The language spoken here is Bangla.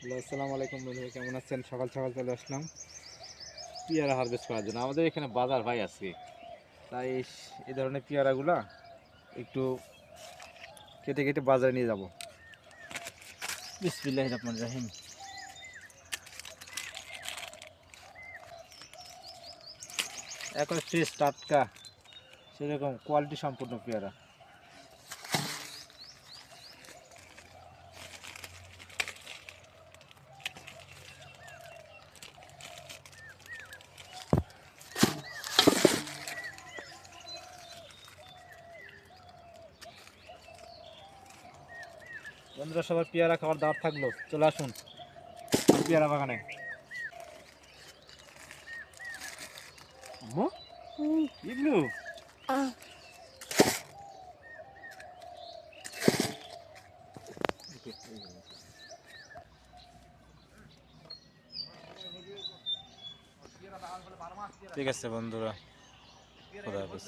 হ্যালো, আসসালামু আলাইকুম বন্ধু, কেমন আছেন? সকাল সকাল চলে আসলাম পেয়ারা হারভেস্ট করার জন্য। আমাদের এখানে বাজার ভাই আজকে, তাই এই ধরনের পেয়ারাগুলা একটু কেটে কেটে বাজারে নিয়ে যাব। বিসমিল্লাহির রহমানির রহিম। এখন ফ্রেশ টাটকা সেরকম কোয়ালিটি সম্পূর্ণ পেয়ারা। বন্ধুরা, সবার পেয়ারা খাবার দাওয়াত থাকলো, চলে আসুন পেয়ারা বাগানে। আম্মু, ইবলু, ঠিক আছে বন্ধুরা, খোদা হাফেজ।